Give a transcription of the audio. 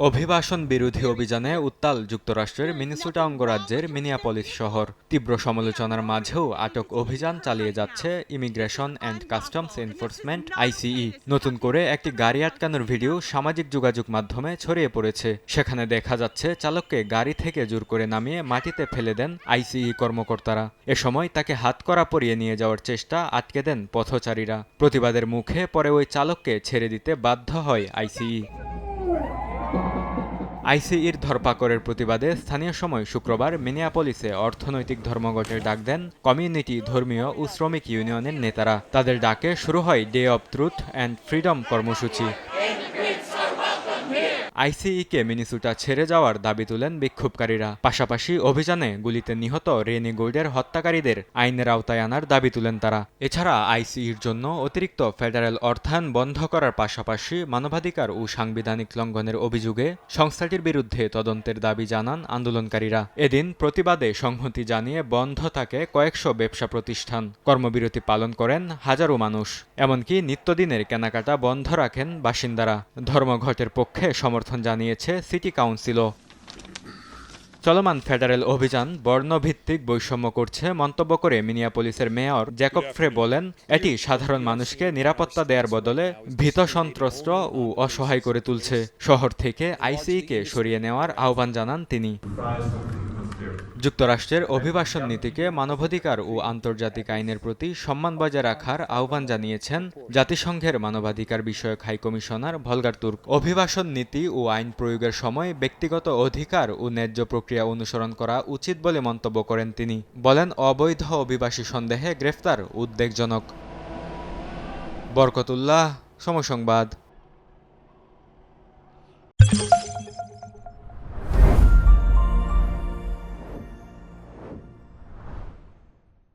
অভিবাসন বিরোধী অভিযানে উত্তাল যুক্তরাষ্ট্রের মিনেসোটা অঙ্গরাজ্যের মিনিয়াপলিস শহর। তীব্র সমালোচনার মাঝেও আটক অভিযান চালিয়ে যাচ্ছে ইমিগ্রেশন অ্যান্ড কাস্টমস এনফোর্সমেন্ট আইসিই। নতুন করে একটি গাড়ি আটকানোর ভিডিও সামাজিক যোগাযোগ মাধ্যমে ছড়িয়ে পড়েছে। সেখানে দেখা যাচ্ছে চালককে গাড়ি থেকে জোর করে নামিয়ে মাটিতে ফেলে দেন আইসিই কর্মকর্তারা। এ সময় তাকে হাতকড়া পরিয়ে নিয়ে যাওয়ার চেষ্টা আটকে দেন পথচারীরা। প্রতিবাদের মুখে পরে ওই চালককে ছেড়ে দিতে বাধ্য হয় আইসিই। আইসিইর ধরপাকড়ের প্রতিবাদে স্থানীয় সময় শুক্রবার মিনিয়াপলিসে অর্থনৈতিক ধর্মঘটের ডাক দেন কমিউনিটি, ধর্মীয় ও শ্রমিক ইউনিয়নের নেতারা। তাদের ডাকে শুরু হয় day of truth and freedom কর্মসূচি। আইসিইকে মিনেসোটা ছেড়ে যাওয়ার দাবি তুলেন বিক্ষোভকারীরা। পাশাপাশি অভিযানে গুলিতে নিহত রেনি গোল্ডের হত্যাকারীদের আইনের আওতায় আনার দাবি তুলেন তারা। এছাড়া আইসিইর জন্য অতিরিক্ত ফেডারেল অর্থায়ন বন্ধ করার পাশাপাশি মানবাধিকার ও সাংবিধানিক লঙ্ঘনের অভিযোগে সংস্থাটির বিরুদ্ধে তদন্তের দাবি জানান আন্দোলনকারীরা। এদিন প্রতিবাদে সংহতি জানিয়ে বন্ধ থাকে কয়েকশো ব্যবসা প্রতিষ্ঠান। কর্মবিরতি পালন করেন হাজারো মানুষ। এমনকি নিত্যদিনের কেনাকাটা বন্ধ রাখেন বাসিন্দারা। ধর্মঘটের পক্ষে সমর্থন জানিয়েছে সিটি কাউন্সিলও। চলমান ফেডারেল অভিযান বর্ণভিত্তিক বৈষম্য করছে মন্তব্য করে মিনিয়াপলিসের মেয়র জ্যাকব ফ্রে বলেন, এটি সাধারণ মানুষকে নিরাপত্তা দেওয়ার বদলে ভীতসন্ত্রস্ত ও অসহায় করে তুলছে। শহর থেকে আইসিইকে সরিয়ে নেওয়ার আহ্বান জানান তিনি। যুক্তরাষ্ট্রের অভিবাসন নীতিকে মানবাধিকার ও আন্তর্জাতিক আইনের প্রতি সম্মান বজায় রাখার আহ্বান জানিয়েছেন জাতিসংঘের মানবাধিকার বিষয়ক হাইকমিশনার ভলগার তুর্ক। অভিবাসন নীতি ও আইন প্রয়োগের সময় ব্যক্তিগত অধিকার ও ন্যায্য প্রক্রিয়া অনুসরণ করা উচিত বলে মন্তব্য করেন তিনি। বলেন, অবৈধ অভিবাসী সন্দেহে গ্রেফতার উদ্বেগজনক। বরকতুল্লাহ, সময় সংবাদ।